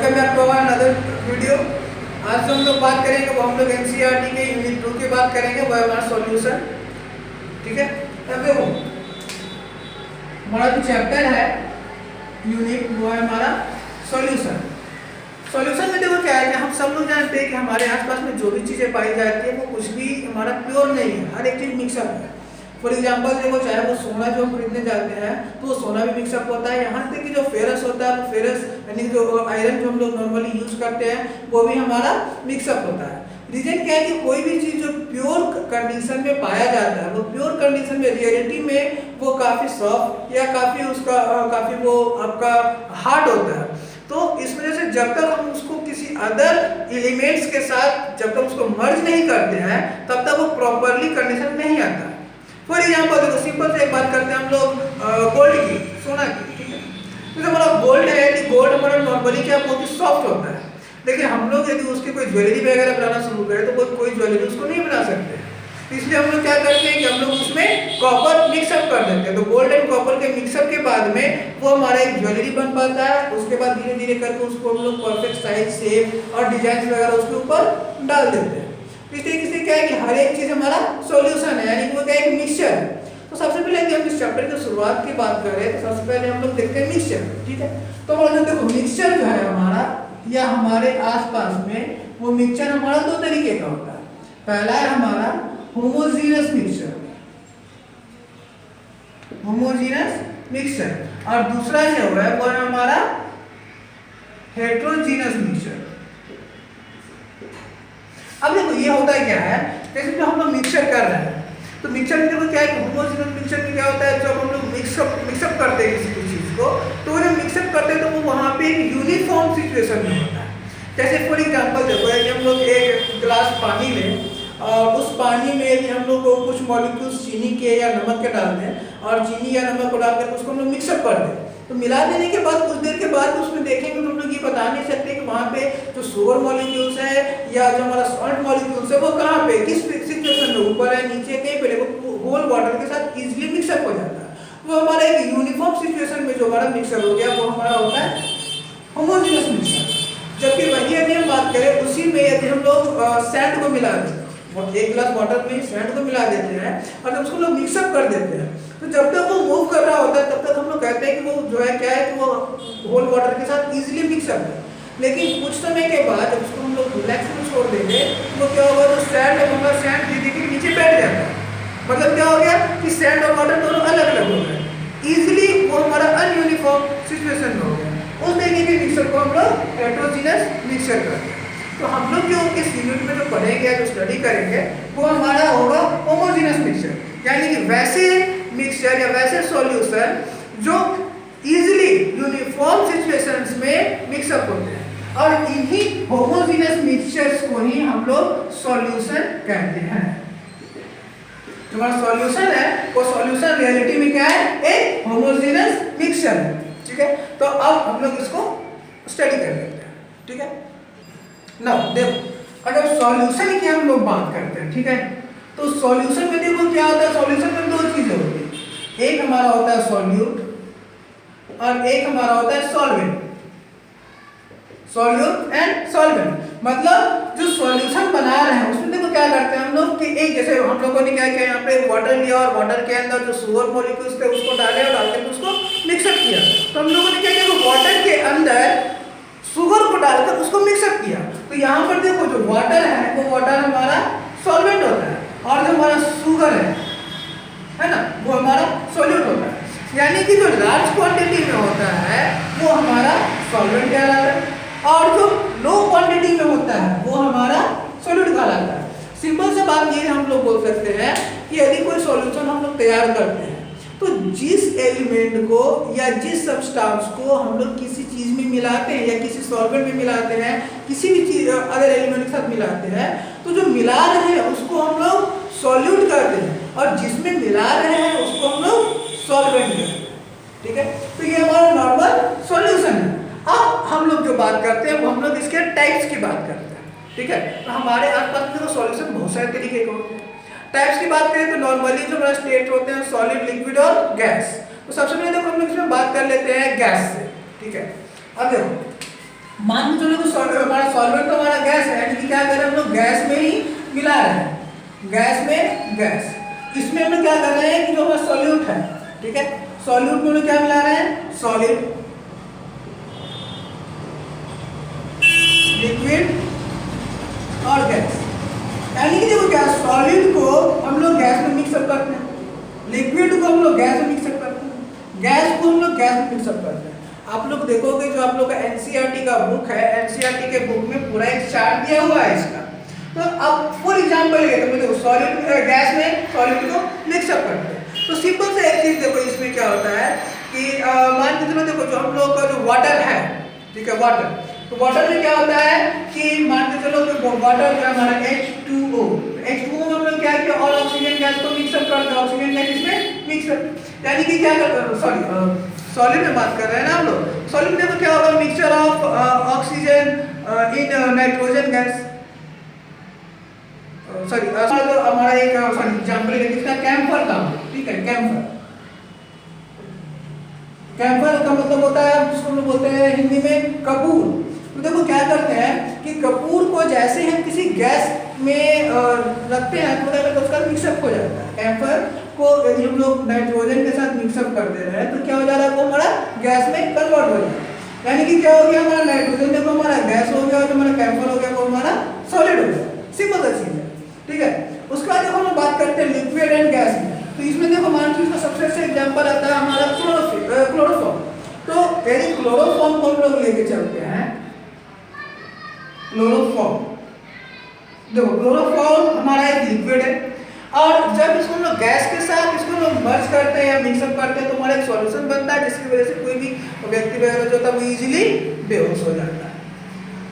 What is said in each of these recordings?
Welcome back to our another video. आज जो हम लोग बात करेंगे वो हम लोग एनसीईआरटी के यूनिट 2 की बात करेंगे, वो है हमारा सॉल्यूशन। ठीक है, अब देखो हमारा जो चैप्टर है यूनिट वो है हमारा सॉल्यूशन। सॉल्यूशन में देखो क्या है कि हम सब लोग जानते हैं कि हमारे आसपास में जो भी चीज़ें पाई जाती है वो कुछ भी हमारा प्योर नहीं है, हर एक चीज़ मिक्सअप है। फॉर एग्जाम्पल देखो, चाहे वो सोना जो हम खरीदने जाते हैं तो वो सोना भी मिक्सअप होता है, यहाँ तक कि जो फेरस होता है वो फेरस यानी जो आयरन जो हम लोग नॉर्मली यूज करते हैं वो भी हमारा मिक्सअप होता है। रीजन क्या है कि कोई भी चीज़ जो प्योर कंडीशन में पाया जाता है वो प्योर कंडीशन में रियलिटी में वो काफ़ी सॉफ्ट या काफ़ी उसका काफ़ी वो आपका हार्ड होता है। तो इस वजह से जब तक हम उसको किसी अदर एलिमेंट्स के साथ जब तक उसको मर्ज नहीं करते हैं तब तक वो प्रॉपरली कंडीशन में नहीं आता है। फॉर एग्जाम्पल देखो, सिंपल से एक बात करते हैं हम लोग गोल्ड की, सोना की। ठीक है, तो हमारा गोल्ड है कि गोल्ड हमारा नॉर्मली क्या बहुत ही सॉफ्ट होता है, लेकिन हम लोग यदि उसकी कोई ज्वेलरी वगैरह बनाना शुरू करें तो कोई ज्वेलरी उसको नहीं बना सकते। इसलिए हम लोग क्या करते हैं कि हम लोग उसमें कॉपर मिक्सअप कर देते हैं। तो गोल्ड एंड कॉपर के मिक्सअप के बाद में वो हमारा एक ज्वेलरी बन पाता है। उसके बाद धीरे धीरे करके उसको हम लोग परफेक्ट साइज शेप और डिजाइन वगैरह उसके ऊपर डाल देते हैं। इस तरीके से क्या है कि हर एक चीज हमारा सॉल्यूशन है, यानी कि वो क्या एक मिक्सचर है। तो सबसे पहले यदि हम इस चैप्टर की शुरुआत की बात करें तो सबसे पहले हम लोग देखते हैं मिक्सचर। ठीक है, तो हमारा जो देखो मिक्सचर जो है हमारा या हमारे आसपास में वो मिक्सचर हमारा दो तरीके का होता है। पहला है हमारा होमोजीनस मिक्सचर, होमोजीनस मिक्सचर, और दूसरा जो है वो है हमारा हेट्रोजीनस मिक्सचर। अब देखो ये होता है क्या है, जैसे जो हम लोग मिक्सचर कर रहे हैं तो मिक्सचर में देखो क्या है, होमोजीनस मिक्सचर में क्या होता है, जब हम लोग मिक्सअप करते हैं किसी चीज को तो वो जब मिक्सअप करते हैं तो वो वहां पे एक यूनिफॉर्म सिचुएशन में होता है। जैसे फॉर एग्जांपल देखो कि हम लोग एक गिलास पानी लें और उस पानी में यदि हम लोग कुछ मॉलिक्यूल्स चीनी के या नमक के डाल दें और चीनी या नमक को डालकर उसको हम लोग मिक्सअप कर दें, तो मिला देने के बाद कुछ देर के बाद उसमें देखेंगे तो हम लोग ये बता नहीं सकते कि वहाँ पे जो शुगर मॉलिक्यूल्स है या जो हमारा सॉल्ट मॉलिक्यूल्स है वो कहाँ पे किस सिचुएशन में, ऊपर है नीचे कहीं पे, वो होल वाटर के साथ इजीली मिक्सअप हो जाता है। वो हमारा एक यूनिफॉर्म सिचुएशन में जो हमारा मिक्सर हो गया वो हमारा होता है होमोजेनियस मिक्सर। जबकि वही यदि हम बात करें उसी में यदि हम लोग सैंड को मिला दें, एक गिलास वाटर में सैंड को मिला देते हैं और जब उसको लोग मिक्सअप कर देते हैं तो जब तक वो मूव कर रहा होता है तब तक हम लोग कहते हैं कि वो जो है क्या है कि वो होल वाटर के साथ इजीली मिक्सअप है। लेकिन कुछ समय के बाद जब उसको हम लोग रिलैक्स में छोड़ देंगे तो क्या होगा, जो सैंड होगा सैंड धीरे धीरे नीचे बैठ जाता है। मतलब क्या हो गया कि सैंड और वाटर दोनों अलग अलग हो गए, इजीली वो हमारा अनयूनिफॉर्म सिचुएशन में हो गया। उस तरीके के मिक्सर को हम लोग हेट्रोजीनस मिक्सर करते हैं। तो हम लोग जो इस यूनिट में जो पढ़ेंगे जो स्टडी करेंगे वो हमारा होगा होमोजेनियस मिक्सचर, यानी कि वैसे मिक्सचर या वैसे सॉल्यूशन जो इजीली यूनिफॉर्म सिचुएशंस में मिक्सअप होते हैं, और इन्हीं होमोजेनियस मिक्सचर्स को ही हम लोग सॉल्यूशन कहते हैं। जो हमारा सॉल्यूशन है वो सॉल्यूशन रियलिटी में क्या है, एक होमोजेनियस मिक्सचर है। ठीक है, तो अब हम लोग इसको स्टडी कर लेते हैं। ठीक है, ना देखो अगर सॉल्यूशन की हम लोग बात करते हैं, ठीक है, तो सॉल्यूशन में देखो क्या होता है, सॉल्यूशन में दो चीजें होती है, एक हमारा होता है सॉल्यूट और एक हमारा होता है सॉल्वेंट। सॉल्यूट एंड सॉल्वेंट मतलब जो सॉल्यूशन बना रहे हैं उसमें देखो क्या करते हैं हम लोग कि एक जैसे हम लोगों ने क्या किया, यहाँ पे वाटर लिया और वाटर के अंदर जो शुगर मॉलिक्यूल्स थे उसको डाले और डाल के उसको मिक्सअप किया। तो हम लोगों ने क्या किया, वाटर के अंदर शुगर को डालकर उसको मिक्सअप किया। तो यहाँ पर देखो जो वाटर है वो वाटर हमारा सॉल्वेंट होता है और जो हमारा शुगर है ना वो हमारा सॉल्यूट होता है। यानी कि जो लार्ज क्वांटिटी में होता है वो हमारा सॉल्वेंट कहलाता है और जो लो क्वांटिटी में होता है वो हमारा सॉल्यूट कहलाता है। सिंपल से बात ये हम लोग बोल सकते हैं कि यदि कोई सॉल्यूशन हम लोग तैयार करते हैं तो जिस एलिमेंट को या जिस सब्सटेंस को हम लोग किसी चीज में मिलाते हैं या किसी सॉल्वेंट में मिलाते हैं, किसी भी चीज अदर एलिमेंट के साथ मिलाते हैं, तो जो मिला रहे हैं उसको हम लोग सॉल्यूट करते हैं और जिसमें मिला रहे हैं उसको हम लोग सॉल्वेंट करते हैं। ठीक है, तो ये हमारा नॉर्मल सॉल्यूशन है। अब हम लोग जो बात करते हैं वो हम लोग इसके टाइप्स की बात करते हैं। ठीक है, तो हमारे आसपास में तो सॉल्यूशन बहुत सारे तरीके के होते हैं। टाइप्स की बात करें तो नॉर्मली जो हमारे स्टेट होते हैं सॉलिड, लिक्विड और गैस। तो सबसे पहले देखो हम लोग इसमें बात कर लेते हैं गैस से। ठीक है, अब देखो मान के चलो कि हमारा सॉल्वेंट तो हमारा गैस है, यानी कि क्या कर रहे हैं हम लोग गैस में ही मिला रहे हैं, गैस में गैस। इसमें हम लोग क्या कर रहे हैं कि जो हमारा सॉल्यूट है, ठीक है, सॉल्यूट में हम लोग क्या मिला रहे हैं, सॉलिड, लिक्विड और गैस। यानी कि देखो क्या, सॉलिड को हम लोग गैस में मिक्सअप करते हैं, लिक्विड को हम लोग गैस में मिक्सअप करते हैं, गैस को हम लोग गैस में मिक्सअप करते हैं। आप लोग देखोगे जो आप लोग का एनसीईआरटी का बुक है, एनसीईआरटी के बुक में पूरा एक चार्ट दिया हुआ है इसका। तो अब फॉर एग्जांपल लेते हैं, देखो सॉलिड गैस में सॉलिड को मिक्सअप करते हैं। तो सिंपल से एक चीज देखो, इसमें क्या होता है कि मान के चलो देखो जो हम लोग का जो वाटर है, ठीक है, वाटर, तो वाटर में क्या होता है कि मान के चलो कि वाटर जो है हमारा H2O, H2O में हम लोग क्या किया, और ऑक्सीजन गैस को मिक्सअप करते हैं, ऑक्सीजन गैस इसमें मिक्सअप, यानी कि क्या करते हैं, सॉरी सॉलिड में बात कर रहे हैं ना हम लोग। सॉलिड में तो क्या होगा, mixture of oxygen in nitrogen gas, sorry हमारा एक सॉरी एग्जांपल है किसका, कैम्फर का, ठीक है, कैम्फर, कैम्फर का मतलब होता है जिसको हम लोग बोलते हैं हिंदी में कपूर। तो देखो क्या करते हैं कि कपूर को जैसे हम किसी गैस में रखते हैं तो क्या करते हैं, उसका मिक्सअप हो जाता है। कैम्फर को यदि हम लोग नाइट्रोजन के साथ मिक्सअप कर दे रहे हैं तो क्या हो जा रहा है, वो हमारा गैस में कन्वर्ट हो जाता है। यानी कि क्या हो गया, हमारा नाइट्रोजन देखो हमारा गैस हो गया और जो हमारा कैम्फर हो गया वो हमारा सॉलिड हो गया। सिंपल सा चीज है, ठीक है। उसके बाद देखो हम बात करते हैं लिक्विड एंड गैस में। तो इसमें देखो मान लीजिए इसका सबसे अच्छा एग्जांपल आता है हमारा क्लोरोफॉर्म। तो यदि क्लोरोफॉर्म को हम लोग लेके चलते हैं, क्लोरोफॉर्म, देखो क्लोरोफॉर्म हमारा एक लिक्विड है, और जब इसको हम लोग गैस के साथ इसको हम लोग मर्ज करते हैं या मिक्सअप करते हैं तो हमारा एक सॉल्यूशन बनता है, जिसकी वजह से कोई भी व्यक्ति वगैरह जो होता है वो इजीली बेहोश हो जाता है।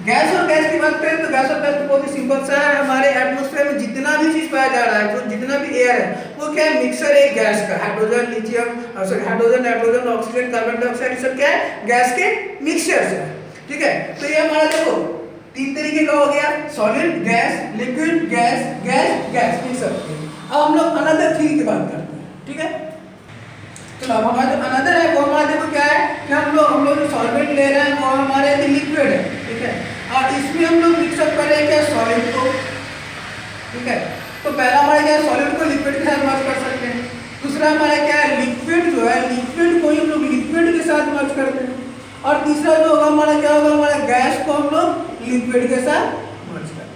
गैस और गैस की बात करें तो गैस और गैस तो बहुत ही सिंपल सा है। हमारे एटमॉस्फेयर में जितना भी चीज पाया जा रहा है, जो जितना भी एयर है वो क्या है, मिक्सचर है गैस का। Hydrogen, lithium, sorry hydrogen, nitrogen, oxygen, carbon dioxide, ये सब क्या है, गैस के मिक्सचर्स है, ठीक है। तो ये हमारा देखो तीन तरीके का हो गया, solid, gas, liquid, gas, gas, gas, इन सब। अब हम लोग अनदर थ्री की बात करते हैं, ठीक है। चलो अब हमारा जो अनदर है वो हमारा देखो क्या है कि हम लोग जो सॉल्वेंट ले रहे हैं वो हमारे लिक्विड है, ठीक है, और इसमें हम लोग मिक्सअप कर रहे हैं क्या, सॉलिड को, ठीक है। तो पहला हमारा क्या है, सॉलिड को लिक्विड के साथ मर्ज कर सकते हैं। दूसरा हमारा क्या है, लिक्विड जो है लिक्विड को हम लोग लिक्विड के साथ मर्ज करते हैं। और तीसरा जो होगा हमारा क्या होगा, हमारा गैस को हम लोग लिक्विड के साथ मर्ज करते हैं।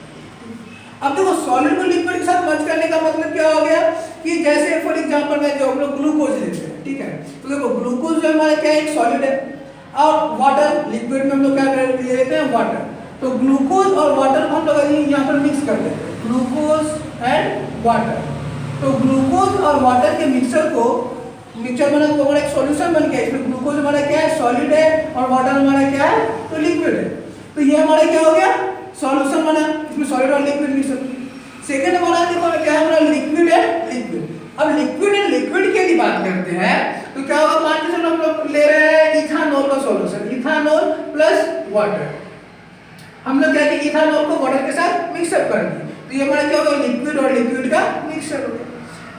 अब देखो सॉलिड को लिक्विड के साथ मर्ज करने का मतलब क्या हो गया कि जैसे फॉर एग्जांपल में जो हम लोग ग्लूकोज लेते हैं, ठीक है, तो देखो ग्लूकोज जो हमारा क्या है, एक सॉलिड है, और वाटर, लिक्विड में हम लोग क्या लेते हैं, वाटर। तो ग्लूकोज और वाटर को हम लोग यहाँ पर मिक्स कर देते हैं, ग्लूकोज एंड वाटर। तो ग्लूकोज और वाटर के मिक्सचर को बना तो हमारा एक सॉल्यूशन बन गया। इसमें ग्लूकोज हमारा क्या है, सॉलिड है, और वाटर हमारा क्या है, तो लिक्विड है। तो ये हमारा क्या हो गया, सॉल्यूशन बना, इसमें सॉलिड और लिक्विड मिक्स होती है। सेकंड हमारा देखो क्या है, हमारा लिक्विड है, लिक्विड। अब लिक्विड एंड लिक्विड की यदि बात करते हैं तो क्या होगा, मान के चलो हम लोग ले रहे हैं इथानॉल का सॉल्यूशन, इथानॉल प्लस वाटर। हम लोग क्या किया, इथानॉल को वाटर के साथ मिक्सअप कर दिए, तो ये हमारा क्या होगा, लिक्विड और लिक्विड का मिक्सचर हो गया।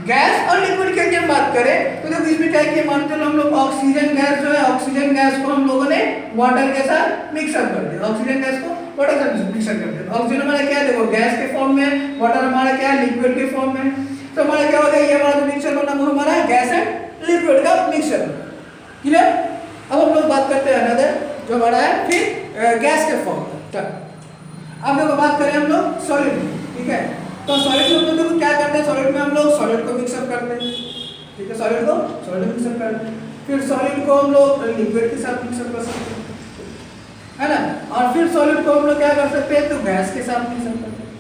गैस और लिक्विड की हम बात करें तो देखो इसमें क्या किया, मान चलो हम लोग ऑक्सीजन गैस जो है, ऑक्सीजन गैस को हम लोगों ने वाटर के साथ मिक्सअप कर दिया, ऑक्सीजन गैस को वाटर के साथ मिक्सअप कर दिया। ऑक्सीजन हमारा क्या है, देखो गैस के फॉर्म में, वाटर हमारा क्या है, लिक्विड के फॉर्म में। तो हमारा क्या हो गया, ये हमारा जो मिक्सचर बना वो हमारा गैस एंड लिक्विड का मिक्सचर। क्लियर। अब हम लोग बात करते हैं अनदर जो हमारा है फिर गैस के फॉर्म में। अब देखो बात करें हम लोग सॉलिड, ठीक है। तो सॉलिड में हम लोग क्या करते हैं, सॉलिड में हम लोग सॉलिड को मिक्सअप करते हैं, ठीक है, सॉलिड को सॉलिड में मिक्सअप करते हैं। फिर सॉलिड को हम लोग लिक्विड के साथ मिक्सअप कर सकते हैं, है ना। और फिर सॉलिड को हम लोग क्या कर सकते हैं, तो गैस के साथ मिक्सअप करते हैं।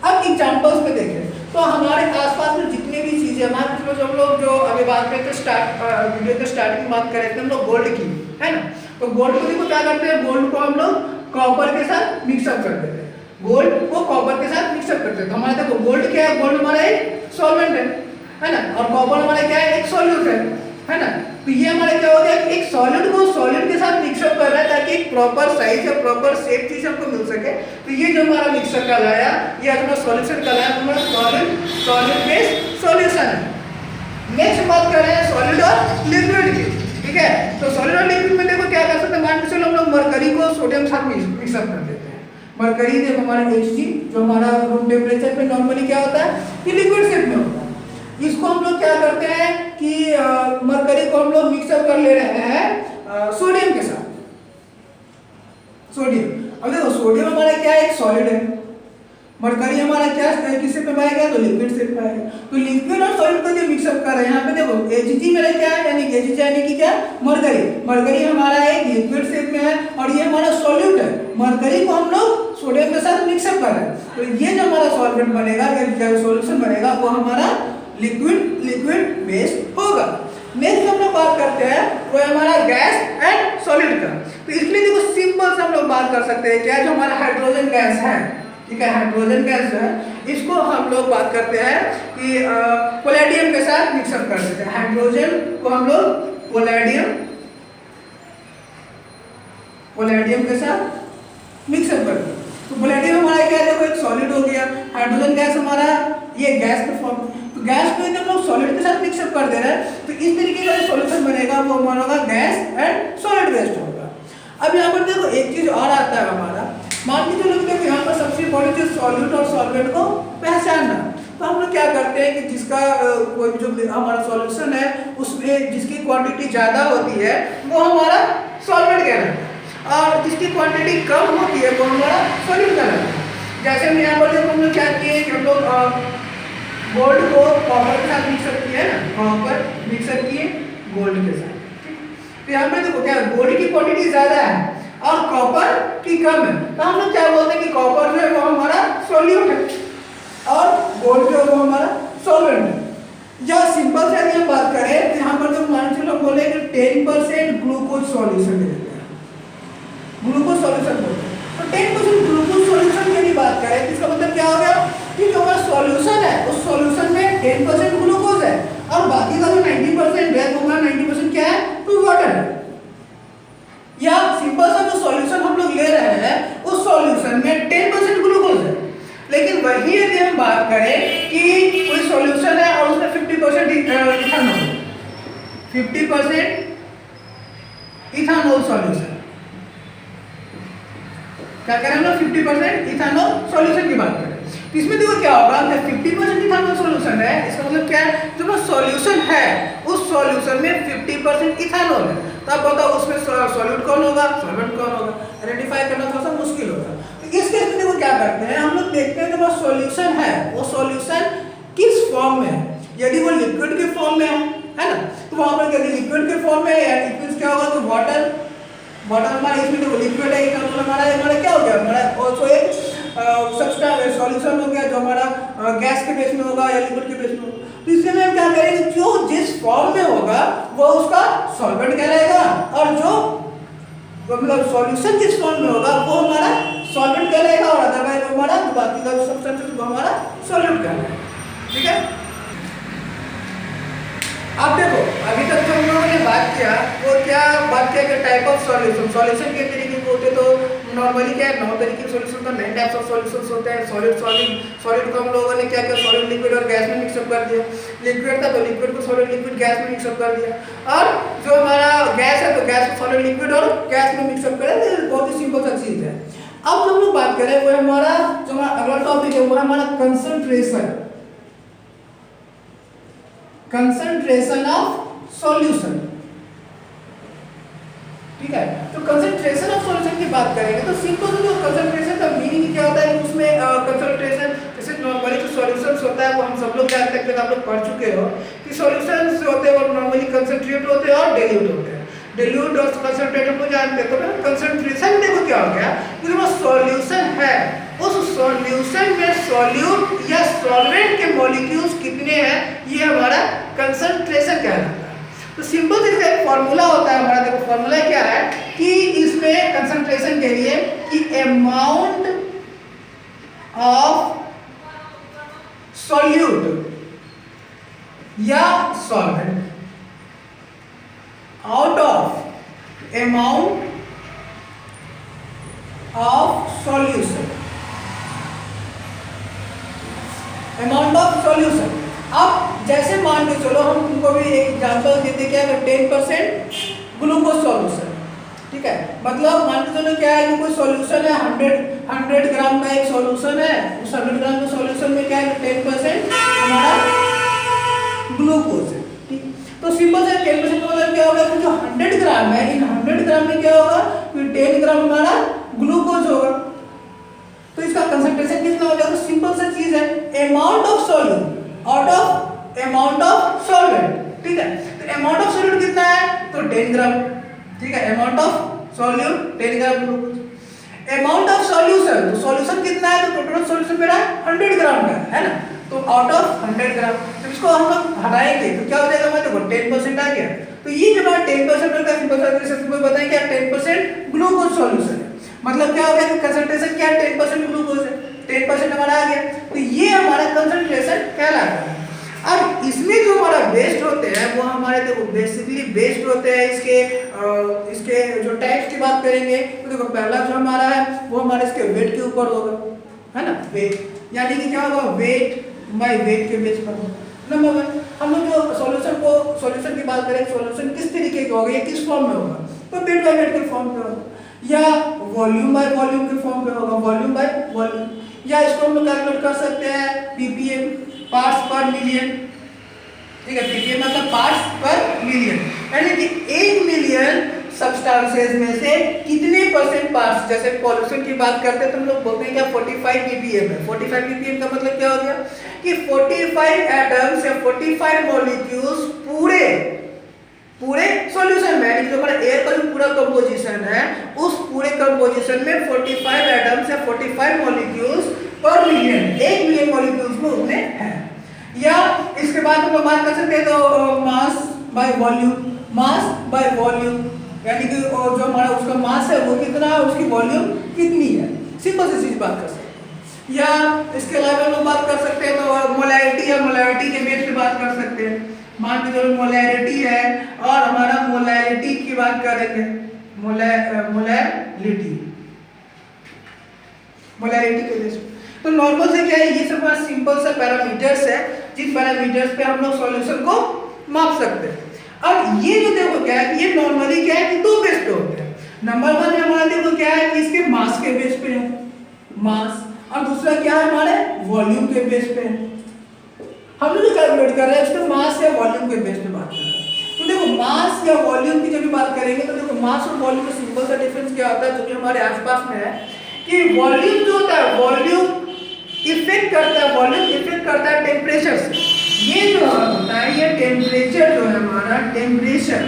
अब एग्जांपल्स में देखें तो हमारे आसपास में जितने भी चीजें हमारे जो हम लोग जो अभी बात करते हैं वीडियो के स्टार्टिंग में बात कर रहे थे हम लोग गोल्ड की, है ना। तो गोल्ड को देखो क्या करते हैं, गोल्ड को हम लोग कॉपर के साथ मिक्सअप कर देते हैं, गोल्ड को कॉपर के साथ मिक्सअप करते हैं। तो हमारा देखो गोल्ड क्या है, गोल्ड हमारा एक सॉल्वेंट है ना, और कॉपर हमारा क्या है, एक सॉल्यूट है ना। तो ये हमारा क्या हो गया कि एक सॉलिड को सॉलिड के साथ मिक्सअप कर रहा है ताकि एक प्रॉपर साइज या प्रॉपर शेप चीज हमको मिल सके। तो ये जो हमारा मिक्सर कहलाया या हमारा सॉल्यूशन कहलाया हमारा सॉलिड बेस्ड सॉल्यूशन है। नेक्स्ट बात कर रहे हैं सॉलिड और लिक्विड की, ठीक है। तो सॉलिड और लिक्विड में देखो क्या कर सकते हैं, मान के चलो हम लोग मरकरी को सोडियम के साथ मिक्सअप कर देते हैं। मरकरी देखो हमारा Hg जो हमारा रूम टेम्परेचर पे नॉर्मली क्या होता है कि लिक्विड शेप में होता है। इसको हम लोग क्या करते हैं कि मरकरी को हम लोग मिक्सअप कर ले रहे हैं सोडियम के साथ। सोडियम, अब देखो सोडियम हमारा क्या है, एक सॉलिड है। मरकरी हमारा क्या किस शेप में आएगा, तो लिक्विड शेप में आएगा। तो लिक्विड और सॉलिड को जो मिक्सअप कर रहे हैं यहाँ पे देखो Hg मेरा क्या है, यानी Hg यानी कि क्या, मरकरी। मरकरी हमारा एक लिक्विड शेप में है और ये हमारा सॉल्यूट है। मरकरी को हम लोग सोडियम के साथ मिक्सअप कर रहे हैं, तो ये जो हमारा सॉल्वेंट बनेगा या सॉल्यूशन बनेगा वो हमारा लिक्विड बेस्ड होगा। नेक्स्ट हम लोग बात करते हैं वो है हमारा गैस एंड सॉलिड का। तो इसलिए देखो सिंपल से हम लोग बात कर सकते हैं क्या, जो हमारा हाइड्रोजन गैस है, ठीक है, हाइड्रोजन गैस जो है इसको हम लोग बात करते हैं कि पैलेडियम के साथ मिक्सअप कर देते हैं। हाइड्रोजन को हम लोग पैलेडियम के साथ मिक्सअप करते हैं। तो पैलेडियम हमारा क्या है, देखो एक सॉलिड हो गया। हाइड्रोजन गैस हमारा ये गैस के फॉर्म, तो गैस को हम लोग सॉलिड के साथ मिक्सअप कर दे रहे हैं, तो इस तरीके का जो सॉल्यूशन बनेगा वो हमारा होगा गैस एंड सॉलिड बेस्ड होगा। अब यहाँ पर देखो एक चीज और आता है हमारा, मान लीजिए लोग देखो यहाँ पर सबसे बड़ी चीज सॉल्यूट और सॉल्वेंट को पहचानना। तो हम लोग क्या करते हैं कि जिसका कोई जो हमारा सॉल्यूशन है उसमें जिसकी क्वांटिटी ज्यादा होती है वो हमारा सॉल्वेंट कहलाता है, और जिसकी क्वांटिटी कम होती है वो हमारा सॉल्यूट कहलाता है। जैसे हम यहाँ पर देखो हम लोग क्या किए कि हम लोग गोल्ड को कॉपर के साथ मिक्सअप किया है ना, कॉपर मिक्सअप किए गोल्ड के साथ। तो यहाँ पे देखो क्या गोल्ड की क्वांटिटी ज्यादा है और कॉपर की कम है, तो हम लोग क्या बोलते हैं कि कॉपर जो है वो हमारा सॉल्यूट है और गोल्ड जो है वो हमारा सॉल्वेंट है। या सिंपल से यदि हम बात करें तो यहाँ पर जो मान चलो बोले कि 10% ग्लूकोज सॉल्यूशन दे देते हैं, ग्लूकोज सॉल्यूशन बोलते हैं। तो 10% ग्लूकोज सॉल्यूशन की यदि बात करें तो इसका मतलब क्या हो गया कि जो हमारा सॉल्यूशन है उस सॉल्यूशन में 10% ग्लूकोज है और बाकी का जो 90% है वो हमारा 90% क्या है, तो वाटर है। या सिंपल सा जो सॉल्यूशन हम लोग ले रहे हैं उस सॉल्यूशन में 10% ग्लूकोज है, लेकिन वही यदि हम बात करें कि कोई सॉल्यूशन है और उसमें 50% इथानॉल, 50% इथानॉल सॉल्यूशन, क्या करें हम लोग 50% इथानॉल सॉल्यूशन की बात करें, तो इसमें देखो क्या होगा, जब 50% इथानॉल सॉल्यूशन है इसका मतलब क्या है, जो सॉल्यूशन है उस सॉल्यूशन में 50% इथानॉल है, तो आप बताओ उसमें सॉल्यूट कौन होगा, सॉल्वेंट कौन होगा, आइडेंटिफाई करना थोड़ा सा मुश्किल होगा। तो इस केस में देखो क्या करते हैं हम लोग, देखते हैं जो सॉल्यूशन है वो सॉल्यूशन किस फॉर्म में है। यदि वो लिक्विड के फॉर्म में है ना, तो वहां पर यदि लिक्विड के फॉर्म में है लिक्विड क्या होगा, तो वाटर हमारा इसमें देखो लिक्विड है, इथानॉल हमारा क्या हो गया, हमारा ऑल्सो एक सब्सटेंस सॉल्यूशन हो गया जो हमारा गैस के बेस में होगा या लिक्विड के बेस में होगा। तो इससे हम क्या करेंगे, जो जिस फॉर्म में होगा वो उसका सॉल्वेंट कहलाएगा और जो मतलब सॉल्यूशन जिस फॉर्म में होगा वो हमारा सॉल्वेंट कहलाएगा और अदरवाइज हमारा बाकी का सब्सटेंस वो हमारा सॉल्यूट कहलाएगा। ठीक है, अब देखो अभी तक जो हम लोगों ने बात किया वो क्या बात किया कि टाइप ऑफ सॉल्यूशन के तरीके के होते, तो नॉर्मली क्या है 9 तरीके के सॉल्यूशन, तो 9 टाइप्स ऑफ सॉल्यूशंस होते हैं। सॉलिड को हम लोगों ने क्या किया, सॉलिड लिक्विड और गैस में मिक्सअप कर दिया। लिक्विड था तो लिक्विड को सॉलिड लिक्विड गैस में मिक्सअप कर दिया, और जो हमारा गैस है तो गैस को सॉलिड लिक्विड और गैस में मिक्सअप करें, तो बहुत ही सिंपल सा चीज है। अब हम लोग बात करें वो हमारा जो हमारा अगला टॉपिक है वो है हमारा कंसंट्रेशन ऑफ सॉल्यूशन। ठीक है, तो कंसंट्रेशन ऑफ सॉल्यूशन की बात करेंगे तो सिंपल जो कंसंट्रेशन का मीनिंग क्या होता है कि उसमें कंसंट्रेशन जैसे नॉर्मली जो सॉल्यूशंस होता है वो हम सब लोग जानते हैं, आप लोग पढ़ चुके हो कि सॉल्यूशंस होते हैं वो नॉर्मली कंसंट्रेट होते हैं और डाइल्यूट होते हैं। डाइल्यूट और कंसंट्रेट हम लोग जानते हैं, तो कंसंट्रेशन देखो क्या हो गया, जो सॉल्यूशन है उस सॉल्यूशन में सॉल्यूट या सॉल्वेंट के मॉलिक्यूल्स कितने हैं ये हमारा कंसंट्रेशन कहलाता है। तो सिंपल से एक फार्मूला होता है हमारा, देखो फार्मूला क्या है कि इसमें कंसंट्रेशन के लिए कि अमाउंट ऑफ सॉल्यूट या solvent out of amount of solution, amount of solution. अब जैसे मान के चलो हम तुमको भी एक एग्जांपल देते क्या, 10% ग्लूकोज सॉल्यूशन, ठीक है, मतलब मान के चलो क्या है कि कोई सॉल्यूशन है 100 ग्राम का एक सॉल्यूशन है, उस 100 ग्राम के सॉल्यूशन में क्या है 10% हमारा ग्लूकोज है। ठीक, तो सिंपल से 10% का मतलब क्या होगा कि जो 100 ग्राम है, इन 100 ग्राम में क्या होगा कि 10 ग्राम हमारा ग्लूकोज होगा। तो इसका कंसंट्रेशन कितना हो जाएगा? तो सिंपल सा चीज है, amount of solute out of amount of solvent. ठीक है, तो अमाउंट ऑफ सॉल्यूट कितना है? तो 10 ग्राम। ठीक है, amount of solute 10 gram glucose. Amount of solution, तो सॉल्यूशन कितना है? तो टोटल सॉल्यूशन मेरा 100 ग्राम का है ना, तो आउट ऑफ 100 ग्राम, तो इसको हम लोग हटाएंगे तो क्या हो जाएगा? हमारे देखो 10% आ गया। तो ये जब हमारा 10% होगा, सिंपल सा तरीके बताएं क्या 10% ग्लूकोज सॉल्यूशन है, मतलब क्या हो गया कि कंसंट्रेशन क्या है? 10% ग्लूकोज है, 10% हमारा आ गया, तो ये हमारा कंसंट्रेशन कहलाता है। अब इसमें जो हमारा वेस्ट होते हैं वो हमारे देखो बेसिकली वेस्ट होते हैं इसके जो टाइप्स की बात करेंगे तो देखो पहला जो हमारा है वो हमारे इसके वेट के ऊपर होगा, है ना, वेट, यानी कि क्या होगा? वेट बाय वेट के बेस पर होगा। नंबर 1, हम लोग जो सॉल्यूशन की बात करें, सॉल्यूशन किस तरीके का होगा या किस फॉर्म में होगा? तो वेट बाय वेट के फॉर्म में होगा, या वॉल्यूम बाय वॉल्यूम के फॉर्म में होगा, वॉल्यूम बाय वॉल्यूम, या इसको हम लोग कैलकुलेट कर सकते हैं ppm, पार्ट्स पर मिलियन। ठीक है, ppm मतलब पार्ट्स पर मिलियन, यानी कि 1 मिलियन सब्सटेंसेस में से कितने परसेंट पार्ट्स, जैसे पॉल्यूशन की बात करते हैं तो हम लोग बोलते हैं क्या 45 ppm है। 45 ppm का मतलब क्या हो गया कि 45 एटम्स या 45 मॉलिक्यूल्स पूरे सॉल्यूशन में, यानी जो हमारा एयर का जो पूरा कंपोजिशन है उस पूरे कंपोजिशन में 45 एटम्स या 45 मॉलिक्यूल्स पर मिलियन, 1 मिलियन मॉलिक्यूल्स में उनमें है। या इसके बाद हम लोग बात कर सकते हैं तो मास by volume, mass by volume, यानी कि जो हमारा उसका मास है वो कितना है, उसकी वॉल्यूम कितनी है, सिंपल सी चीज बात कर सकते हैं। या इसके अलावा हम लोग बात कर सकते हैं तो मोलैरिटी या मोलैरिटी के बेस पे बात कर सकते हैं। मान के चलो मोलैरिटी है और हमारा मोलैरिटी की बात करेंगे, मोलैरिटी के बेस पे तो नॉर्मल से क्या है, ये सब सिंपल सा पैरामीटर्स है जिन पैरामीटर्स पे हम लोग सॉल्यूशन को माप सकते हैं। अब ये जो देखो क्या है, ये नॉर्मली क्या है कि 2 बेस पे होते हैं। नंबर 1 हमारा देखो क्या है कि इसके मास के बेस पे है, मास, और दूसरा क्या है हमारे वॉल्यूम के बेस पे है। हम लोग कैलकुलेट कर रहे हैं उसके मास या वॉल्यूम के बेस पे बात कर रहे हैं। तो देखो मास या वॉल्यूम की जब भी बात करेंगे तो देखो मास और वॉल्यूम में सिंपल सा डिफरेंस क्या होता है जो कि हमारे आसपास में है कि वॉल्यूम जो होता है वॉल्यूम इफेक्ट करता है टेम्परेचर से। ये जो होता है ये टेम्परेचर जो है हमारा टेम्परेचर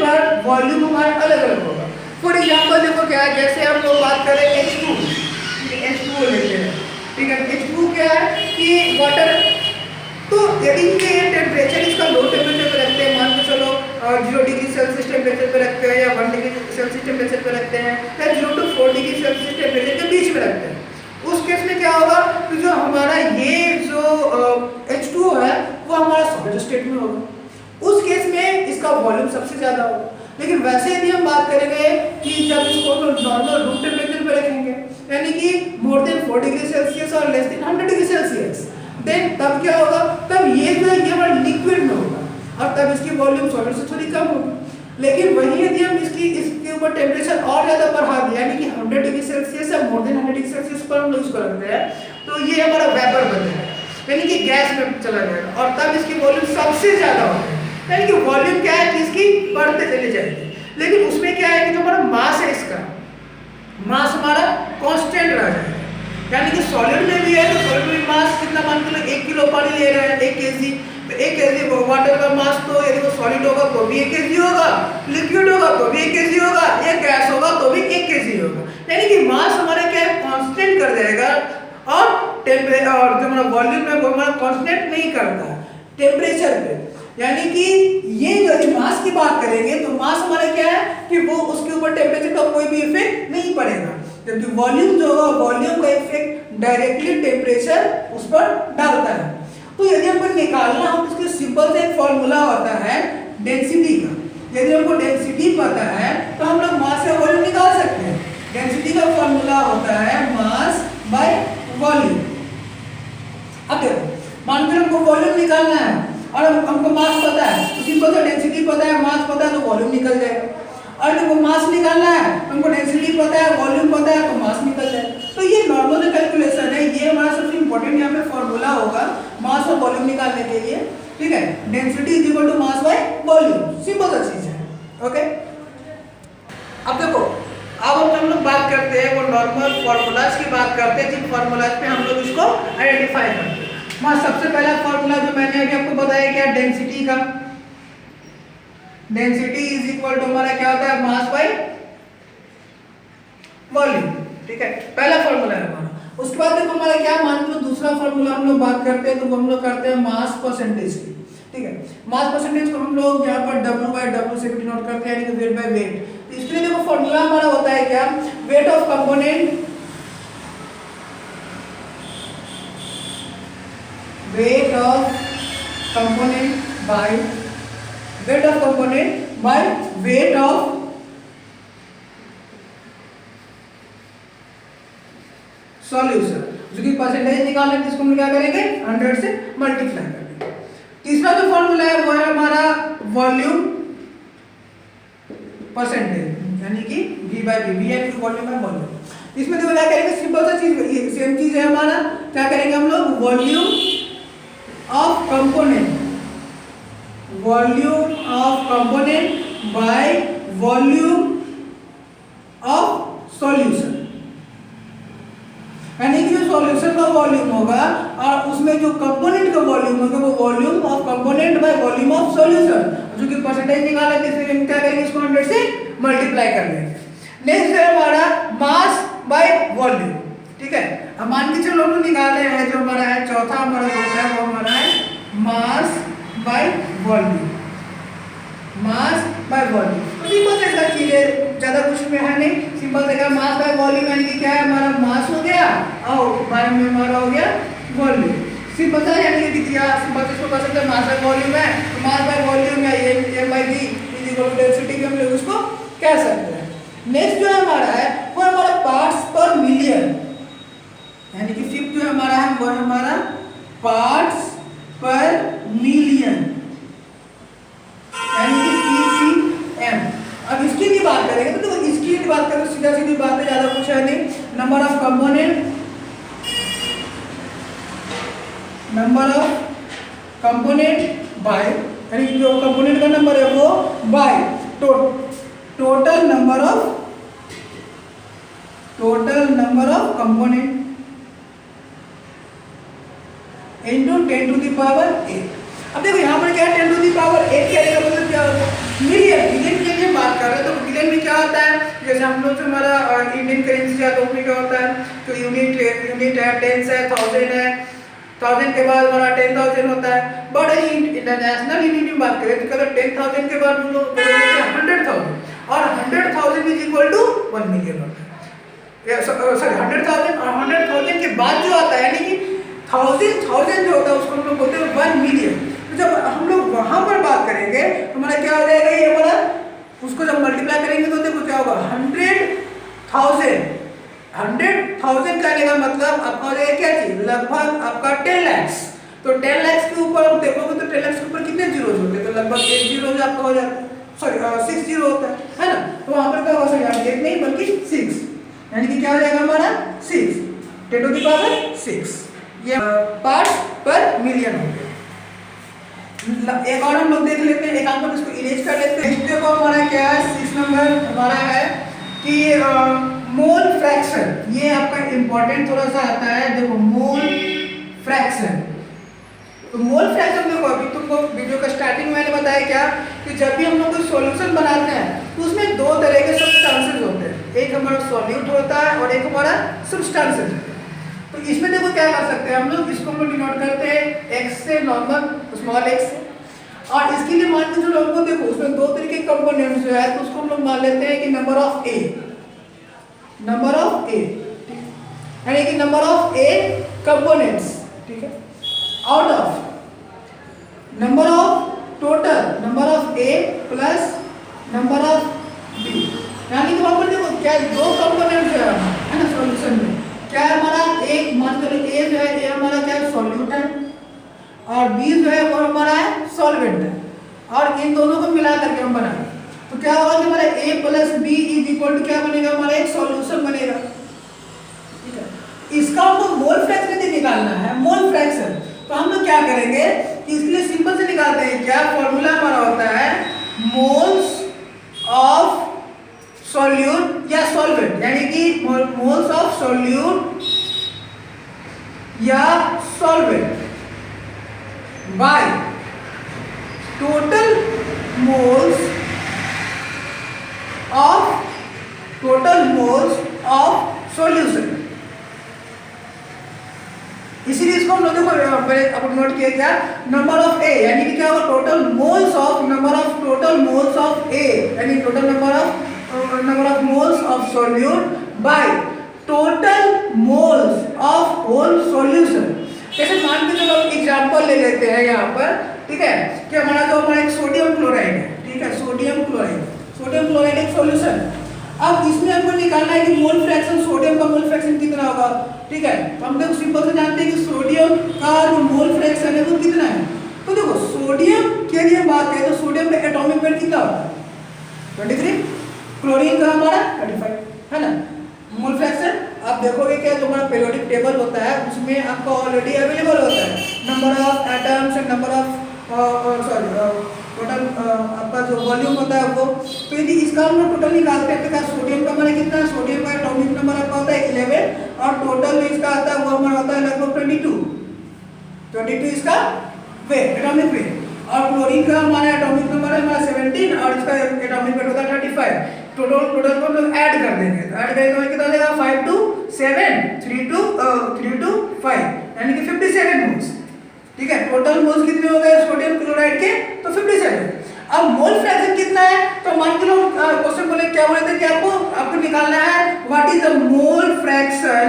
पर वॉल्यूम हमारा अलग अलग होगा। फॉर एग्जांपल देखो क्या है, जैसे हम लोग बात करें H2O लेते हैं, ठीक है, H2O क्या है कि वाटर, तो यदि ये टेम्परेचर इसका लो टेम्परेचर पे रखते हैं, मान के चलो 0 डिग्री सेल्सियस टेम्परेचर पे रखते हैं या 1 डिग्री सेल्सियस टेम्परेचर पे रखते हैं या 0 to 4 डिग्री सेल्सियस टेम्परेचर के बीच में रखते हैं, उस केस में क्या होगा कि जो हमारा ये जो H2O है वो हमारा सॉलिड स्टेट में होगा, उस केस में इसका वॉल्यूम सबसे ज्यादा होगा। लेकिन वैसे यदि हम बात करेंगे कि जब इसको नॉर्मल रूम टेम्परेचर पे रखेंगे, यानी कि मोर देन 4 डिग्री सेल्सियस और less than 100 degree Celsius, then तब क्या होगा, तब ये जो है ये हमारा लिक्विड में होगा और तब इसकी वॉल्यूम सॉलिड से थोड़ी कम होगी। लेकिन वही यदि हम इसके ऊपर टेम्परेचर और ज्यादा बढ़ा दें, यानी कि 100 डिग्री सेल्सियस या मोर देन 100 डिग्री सेल्सियस पर हम लोग इसको रखते हैं, तो ये हमारा वेपर बन जाएगा, यानी कि गैस में चला जाएगा और तब इसकी वॉल्यूम सबसे ज्यादा होगी, यानी कि वॉल्यूम क्या है कि इसकी बढ़ते चली जाएगी। लेकिन उसमें क्या है कि जो हमारा मास है, इसका मास हमारा कांस्टेंट रह जाएगा, यानी कि सॉलिड में भी है तो सॉलिड में मास कितना, मान के लो 1 किलो पानी ले रहे हैं 1 kg, तो 1 kg वाटर का मास, तो यदि वो सॉलिड होगा तो भी 1 kg होगा, लिक्विड होगा तो भी 1 kg होगा, या गैस होगा तो भी 1 kg होगा, यानी कि मास हमारा क्या है कांस्टेंट कर जाएगा और टेम्परेचर और जो हमारा वॉल्यूम है वो हमारा कांस्टेंट नहीं करता टेम्परेचर पे। यानी कि ये यदि मास की बात करेंगे तो मास हमारा क्या है कि वो उसके ऊपर टेम्परेचर का कोई भी इफेक्ट नहीं पड़ेगा, जबकि वॉल्यूम जो होगा वॉल्यूम का इफेक्ट डायरेक्टली टेम्परेचर उस पर डालता है। तो यदि हमको निकालना हो तो उसके सिंपल से एक फॉर्मूला होता है डेंसिटी का। यदि हमको डेंसिटी पता है तो हम लोग मास या वॉल्यूम निकाल सकते हैं। डेंसिटी का फॉर्मूला होता है मास बाय वॉल्यूम। अब देखो मान के हमको वॉल्यूम निकालना है और हमको मास पता है तो सिंपल सा डेंसिटी पता है, मास पता है तो वॉल्यूम निकल जाएगा। और देखो मास निकालना है हमको डेंसिटी पता है, वॉल्यूम पता है तो मास निकल जाए। तो ये नॉर्मल कैलकुलेशन है, ये हमारा सबसे इंपॉर्टेंट यहाँ पे फॉर्मूला होगा मास और वॉल्यूम निकालने के लिए, ठीक है। Density is equal to mass by volume, simple सा चीज है, ओके। अब देखो अब हम लोग बात करते हैं वो नॉर्मल फॉर्मूलाज की बात करते हैं, जिन फॉर्मूलाज पे हम लोग इसको आइडेंटिफाई करते हैं। मास सबसे पहला फॉर्मूला जो मैंने अभी आपको बताया क्या, डेंसिटी का। डेंसिटी इज इक्वल टू हमारा क्या होता है, मास बाय वॉल्यूम, ठीक है, पहला फॉर्मूला है हमारा। उसके बाद देखो हमारा क्या, मान लो दूसरा फॉर्मूला हम लोग बात करते हैं तो हम लोग करते हैं मास परसेंटेज की, ठीक है। मास परसेंटेज को हम लोग यहाँ पर W/W से डिनोट करते हैं, यानी कि वेट बाय वेट। तो इसके लिए देखो फॉर्मूला हमारा होता है क्या, weight of component, weight of component by weight of component by weight of solution, जो कि परसेंटेज निकालना है जिसको हम क्या करेंगे 100 से मल्टीप्लाई करेंगे। तीसरा जो फॉर्मूला है वो है हमारा वॉल्यूम परसेंटेज, यानी कि V/V, यानी कि वॉल्यूम बाय वॉल्यूम। इसमें देखो क्या करेंगे, सिंपल सा चीज सेम चीज है हमारा, क्या करेंगे हम लोग, volume of component, volume of component by volume of solution, यानी कि जो सॉल्यूशन का वॉल्यूम होगा और उसमें जो कंपोनेंट का वॉल्यूम होगा वो volume of component by volume of solution, जो कि परसेंटेज निकाला है, इसलिए हम क्या करेंगे, इसको 100 से मल्टीप्लाई कर देंगे। नेक्स्ट है हमारा मास बाय वॉल्यूम, ठीक है। अब मान के चलो हम निकाल रहे हैं, जो हमारा है चौथा हमारा होता है वो हमारा है मास by volume, mass by volume. तो सिंपल सा चीज है, ज्यादा कुछ में है नहीं, सिंपल से मास बाय वॉल्यूम, यानी कि क्या है, हमारा मास हो गया और बाय में हमारा हो गया वॉल्यूम, सिंपल सा, यानी कि सिंपल से इसको कर सकते हैं मास बाय वॉल्यूम है तो मास बाय वॉल्यूम या m/v is equal to density, हम लोग उसको कह सकते हैं। नेक्स्ट जो हमारा है वो हमारा पार्ट्स पर मिलियन, यानी कि फिफ्थ जो हमारा है वो हमारा पार्ट्स पर मिलियन, यानी कि ppm। अब इसकी भी बात करेंगे तो देखो इसकी भी बात करें, सीधा सीधी बात है, ज्यादा कुछ है नहीं। Number of component, number of component by, यानी कि जो कंपोनेंट का नंबर है वो by total number of component into 10 to the power 8। अब देखो यहाँ पर क्या है, 10 टू द पावर 8 क्या है, मतलब क्या होता है, मिलियन। मिलियन के लिए बात कर रहे हैं तो मिलियन में क्या होता है, जैसे हम लोग जो हमारा इंडियन करेंसी है तो उसमें क्या होता है, तो यूनिट है, टेंस है, 1000 है, 1000 के बाद हमारा 10,000 होता है। बट इंटरनेशनल यूनिट में बात करें तो अगर 10,000 के बाद हम लोग 100,000 और 100,000 इज इक्वल टू 1 मिलियन होता है, सॉरी 100,000 और 100,000 के बाद जो आता है, यानी कि 1000 जो होता है उसको हम लोग बोलते हैं 1 मिलियन। तो जब हम लोग वहां पर बात करेंगे तो हमारा क्या हो जाएगा, ये हमारा उसको जब मल्टीप्लाई करेंगे तो देखो क्या होगा, 100,000 कहने का मतलब आपका हो जाएगा क्या चीज, लगभग आपका 10 लाख। तो 10 लाख के ऊपर आप देखोगे तो 10 लाख के ऊपर कितने जीरोज होते हैं, तो लगभग 8 जीरोज आपका हो जाता है, सॉरी 6 जीरो होता है ना। तो वहां पर क्या हो सकता है, 8 नहीं बल्कि 6, यानी कि क्या हो जाएगा हमारा 6, 10 टू द पावर 6, ये पार्ट्स पर मिलियन हो गया। एक और हम लोग देख लेते हैं, एक हम लोग इसको इरेज कर लेते हैं। देखो हमारा क्या है, 6 नंबर हमारा है कि मोल फ्रैक्शन, ये आपका इंपॉर्टेंट थोड़ा सा आता है। देखो मोल फ्रैक्शन, तो मोल फ्रैक्शन देखो अभी तुमको वीडियो का स्टार्टिंग में मैंने बताया क्या कि जब भी हम लोग कोई सॉल्यूशन बनाते हैं तो उसमें दो तरह के सब्सटेंसेस होते हैं, एक हमारा सॉल्यूट होता है और एक हमारा सब्सटेंसेस होता है। तो इसमें देखो क्या कर सकते हैं हम लोग, इसको हम लोग डिनोट करते हैं x से, नॉर्मल स्मॉल x से, और इसके लिए मान के चलो हमको देखो उसमें दो तरीके के कंपोनेंट्स जो है तो उसको हम लोग मान लेते हैं कि नंबर ऑफ a, यानी कि नंबर ऑफ a कंपोनेंट्स, ठीक है, out of number of total number of a plus number of b, यानी कि वहां पर देखो क्या दो कंपोनेंट जो है ना सॉल्यूशन में, क्या है हमारा एक मान करो a जो है, a हमारा क्या सॉल्यूट है और बी जो है वो हमारा है सॉल्वेंट है, और इन दोनों को मिला करके हम बनाएंगे तो क्या होगा कि हमारा A plus B is equal to क्या बनेगा, हमारा एक सॉल्यूशन बनेगा। ठीक है, इसका हमको मोल फ्रैक्शन यदि निकालना है, मोल फ्रैक्शन, तो हम लोग क्या करेंगे कि इसके लिए सिंपल से निकालते हैं। क्या फॉर्मूला हमारा होता है, मोल्स ऑफ सॉल्यूट या सॉल्वेंट, यानी कि मोल्स ऑफ सॉल्यूट या solvent bye total moles of solution. इसीलिए इसको हम लोग देखो पहले अपन नोट किया क्या, नंबर ऑफ ए, यानी कि क्या होगा, टोटल मोल्स ऑफ ए, यानी total number of moles of solute by total moles of whole solution. जैसे मान के चलो एग्जांपल ले लेते हैं यहाँ पर, ठीक है, कि हमारा एक सोडियम क्लोराइड है, ठीक है, सोडियम क्लोराइड एक सॉल्यूशन। अब इसमें हमको निकालना है कि मोल फ्रैक्शन, सोडियम का मोल फ्रैक्शन कितना होगा, ठीक है। तो हम देखो सिंपल से जानते हैं कि सोडियम का जो मोल फ्रैक्शन है वो कितना है। तो देखो सोडियम के लिए बात करें तो सोडियम का एटॉमिक वेट कितना होगा, 23, क्लोरीन का हमारा 35, है ना। मोल फ्रैक्शन आप देखोगे क्या, जो हमारा पीरियोडिक टेबल होता है उसमें आपको ऑलरेडी अवेलेबल होता है number of atoms and number of total आपका जो वॉल्यूम होता है वो। तो यदि इसका हम लोग टोटल निकालते हैं तो क्या सोडियम का हमारा कितना है, सोडियम का एटॉमिक नंबर आपका होता है 11, और टोटल इसका आता है वो हमारा होता है लगभग 22 इसका वेट, एटॉमिक वेट। और क्लोरीन का हमारा एटॉमिक नंबर है हमारा 17 और इसका एटॉमिक वेट होता है 35। टोटल को हम लोग ऐड कर देंगे, तो ऐड करेंगे तो कितना हो जाएगा, 5 2 7 3 2 5, यानी कि 57 मोल्स। ठीक है, टोटल मोल्स कितने हो गए सोडियम क्लोराइड के, तो 57। अब मोल फ्रैक्शन कितना है, तो मान के लो क्वेश्चन बोले क्या बोले थे कि आपको निकालना है what is the mole fraction,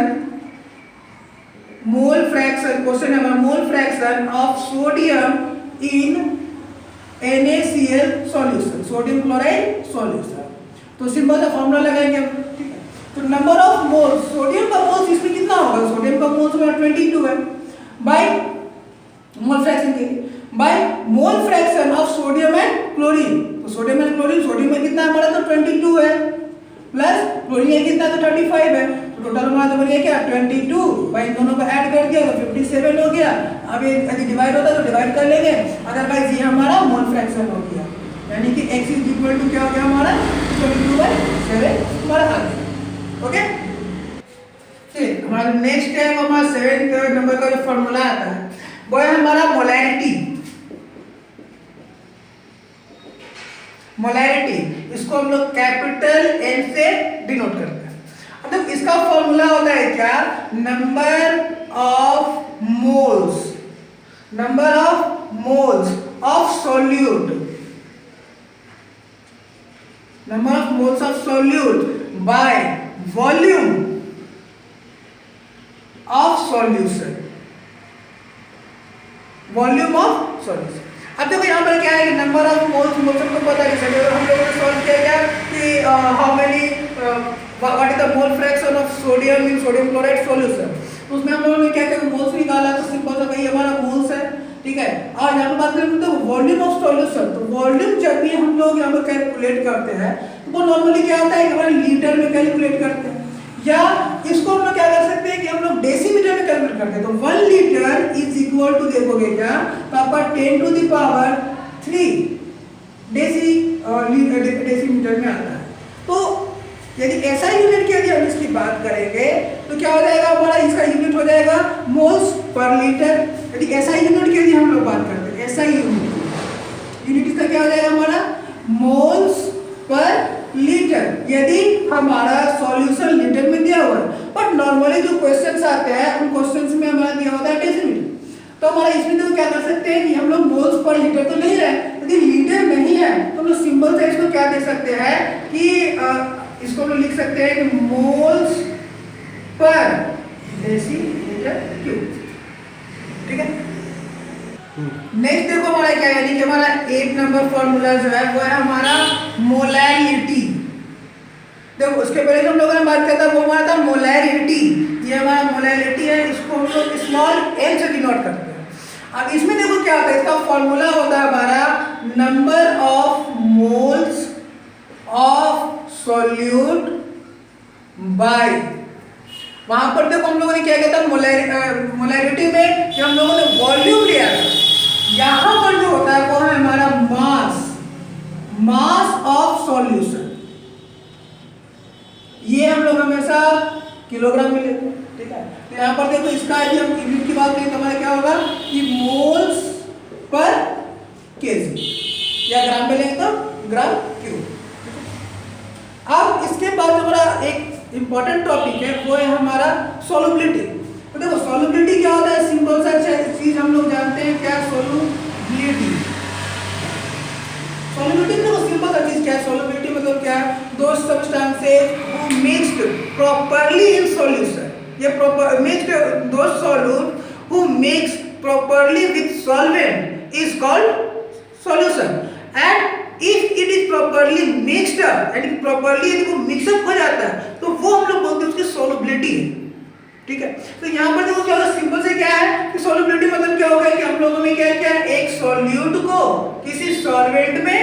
question है mole fraction of sodium in NaCl solution, sodium chloride solution. तो सिंपल सा फॉर्मूला लगाएंगे, ठीक है। तो नंबर ऑफ मोल्स, सोडियम का मोल्स इसमें कितना होगा, सोडियम का मोल्स में 22 है, बाय मोल फ्रैक्शन के by mole fraction of sodium and chlorine. तो सोडियम एंड क्लोरीन, सोडियम में कितना हमारा तो 22 है, प्लस क्लोरीन में कितना तो 35 है, तो टोटल हमारा तो बन क्या 22, भाई इन दोनों को ऐड कर दिया तो 57 हो गया। अब ये यदि डिवाइड होता है तो डिवाइड कर लेंगे, अदरवाइज ये हमारा मोल फ्रैक्शन हो गया, यानी कि x इज इक्वल टू क्या हो गया हमारा 22/7 हमारा आ गया। ओके, चलिए हमारा नेक्स्ट है हमारा 7 नंबर का जो फार्मूला आता है वो है हमारा मोलैरिटी। इसको हम लोग कैपिटल N से डिनोट करते हैं। अब देखो इसका फॉर्मूला होता है क्या, number of moles of solute, number of moles of solute by volume of solution, volume of solution. अब देखो यहाँ पर क्या है, नंबर ऑफ मोल्स, सबको पता है जैसे हम लोगों ने सॉल्व किया क्या कि how many what is the mole fraction of sodium in sodium chloride solution. तो उसमें हम लोगों ने क्या किया, मोल्स निकाला, तो सिंपल सा भाई हमारा मोल्स है, ठीक है। और यहाँ पर बात करें तो वॉल्यूम ऑफ सॉल्यूशन, तो वॉल्यूम जब भी हम लोग यहाँ पर कैलकुलेट करते हैं तो वो नॉर्मली क्या होता है कि हमारे लीटर में कैलकुलेट करते हैं, या इसको हम लोग क्या कर सकते हैं कि हम लोग डेसीमीटर में कैलकुलेट करते हैं। तो 1 लीटर इज इक्वल टू देखोगे क्या, तो आपका 10 टू द पावर 3 डेसीमीटर में आता है। तो यदि ऐसा यूनिट की यदि हम इसकी बात करेंगे तो क्या हो जाएगा हमारा, इसका यूनिट हो जाएगा मोल्स पर लीटर। यदि ऐसा यूनिट की यदि हम लोग बात करते हैं, ऐसा यूनिट इसका क्या हो जाएगा हमारा मोल्स पर लीटर, यदि हमारा सॉल्यूशन लीटर में दिया हुआ है। बट नॉर्मली जो क्वेश्चंस आते हैं उन क्वेश्चंस में हमारा दिया होता है डेसीमीटर, तो हमारा इसमें तो क्या कर सकते हैं कि हम लोग मोल्स पर लीटर तो नहीं है, यदि लीटर नहीं है तो हम लोग सिंपल से इसको क्या दे सकते हैं कि इसको हम लोग लिख सकते हैं कि मोल्स पर डेसीमीटर क्यूब, ठीक है। नेक्स्ट देखो हमारा क्या है, यानी कि हमारा 8 नंबर फॉर्मूला जो है वो है हमारा मोलैरिटी। देखो उसके पहले जो हम लोगों ने बात किया था वो हमारा था मोलैरिटी, ये हमारा मोलैरिटी है, इसको हम लोग स्मॉल m से डिनोट करते हैं। अब इसमें देखो क्या होता है, इसका फॉर्मूला होता है हमारा number of moles of solute bye, वहां पर देखो हम लोगों ने क्या किया था मोलैरिटी में, कि हम लोगों ने वॉल्यूम लिया था। यहां पर जो होता है वो है हमारा मास ऑफ सॉल्यूशन। ये हम लोग हमेशा किलोग्राम में लेते हैं, ठीक है। तो यहाँ पर देखो इसका यदि हम यूनिट की बात करें तो हमारा क्या होगा कि मोल्स पर केजी, या ग्राम में लेंगे तो ग्राम क्यूब। अब इसके बाद जो हमारा एक इंपॉर्टेंट टॉपिक है वो है हमारा सॉल्युबिलिटी। तो देखो सॉल्युबिलिटी क्या होता है, सिंपल सा चीज हम लोग जानते हैं क्या, सॉल्युबिलिटी। सॉल्युबिलिटी देखो सिंपल सा चीज क्या है, सॉल्युबिलिटी मतलब क्या है, दो substances who mixed properly in solution, ये प्रॉपर मिक्स्ड दो solute who mix properly with solvent is called solution. And if it is properly mixed up, यानी प्रॉपर्ली यदि वो मिक्सअप हो जाता है तो वो हम लोग बोलते हैं उसकी सॉल्युबिलिटी है, ठीक है। तो यहाँ पर देखो क्या होगा, सिंपल से क्या है कि सॉल्युबिलिटी मतलब क्या होगा कि हम लोगों ने क्या किया, एक सॉल्यूट को किसी सॉल्वेंट में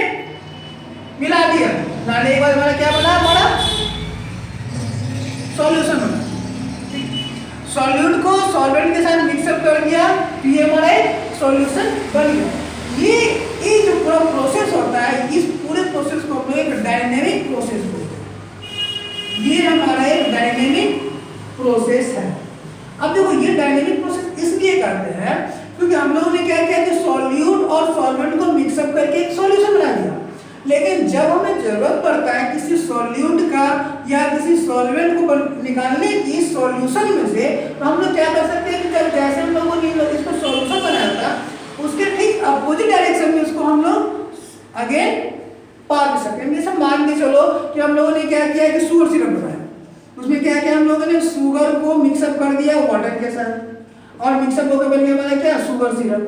मिला दिया, मिलाने के बाद हमारा क्या बना, हमारा सॉल्यूशन बना। सॉल्यूट को सॉल्वेंट के साथ मिक्सअप कर दिया तो ये हमारा एक सॉल्यूशन बन गया। ये जो पूरा प्रोसेस होता है, इस पूरे प्रोसेस को हम लोग एक डायनेमिक प्रोसेस बोलते हैं। ये हमारा एक डायनेमिक प्रोसेस है। अब देखो ये डायनेमिक प्रोसेस इसलिए करते हैं क्योंकि हम लोगों ने क्या किया कि सॉल्यूट और सॉल्वेंट को मिक्सअप करके एक सॉल्यूशन बना दिया। लेकिन जब हमें जरूरत पड़ता है किसी सॉल्यूट का या किसी सॉल्वेंट को निकालने की सॉल्यूशन में से, तो हम लोग क्या कर सकते हैं कि जब जैसे हम लोगों ने इसको सॉल्यूशन बनाया था उसके ठीक अपोजिट डायरेक्शन में उसको हम लोग अगेन पा भी सकते हैं। जैसे मान के चलो कि हम लोगों ने क्या किया कि शुगर सिरप बनाया, उसमें क्या किया हम लोगों ने शुगर को मिक्सअप कर दिया वाटर के साथ, और मिक्सअप होकर बन गया हमारा क्या, शुगर सिरप।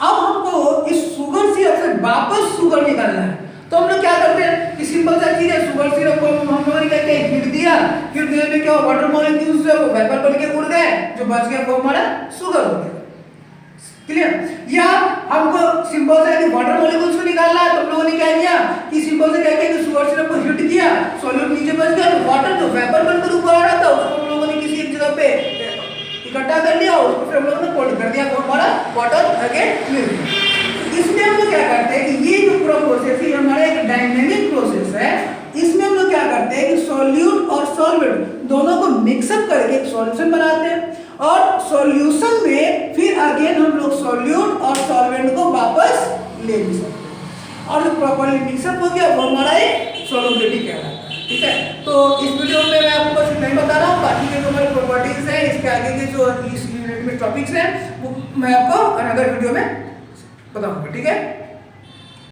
अब हमको इस शुगर सिरप से वापस शुगर निकालना है, तो हम लोग क्या करते हैं कि सिंपल सा चीज है, शुगर सिरप को हम लोगों ने क्या किया, हिट दिया, हिट देने में क्या वाटर मॉलिक्यूल्स से वो वेपर बन के उड़ गए, जो बच गया वो हमारा शुगर हो गया। क्लियर? या हमको सिंपल सा वाटर मॉलिक्यूल्स को निकालना है, तो हम लोगों ने क्या किया कि सिंपल से क्या किया कि शुगर सिरप को हिट किया, सॉल्यूट नीचे बच गया, वाटर जो वेपर बनकर ऊपर आ रहा था उसको हम लोगों ने किसी एक जगह पे इकट्ठा कर लिया, उसको फिर हम लोगों ने कोल्ड कर दिया, तो हमारा वाटर अगेन मिल गया। इसमें हम लोग क्या करते हैं कि ये जो पूरा प्रोसेस है हमारा एक डायनेमिक प्रोसेस है। इसमें हम लोग क्या करते हैं कि सॉल्यूट और सॉल्वेंट दोनों को मिक्सअप करके एक सॉल्यूशन बनाते हैं, और सॉल्यूशन में फिर अगेन हम लोग सॉल्यूट और सॉल्वेंट को वापस ले भी सकते हैं, और जो प्रॉपर्ली मिक्सअप हो गया वो हमारा एक सॉल्युबिलिटी कहलाता है, ठीक है। तो इस वीडियो में मैं आपको बस नहीं बता रहा हूँ, बाकी के जो हमारी प्रॉपर्टीज हैं, इसके आगे के जो इस यूनिट में टॉपिक्स हैं वो मैं आपको अनदर वीडियो में बताऊंगा, ठीक है।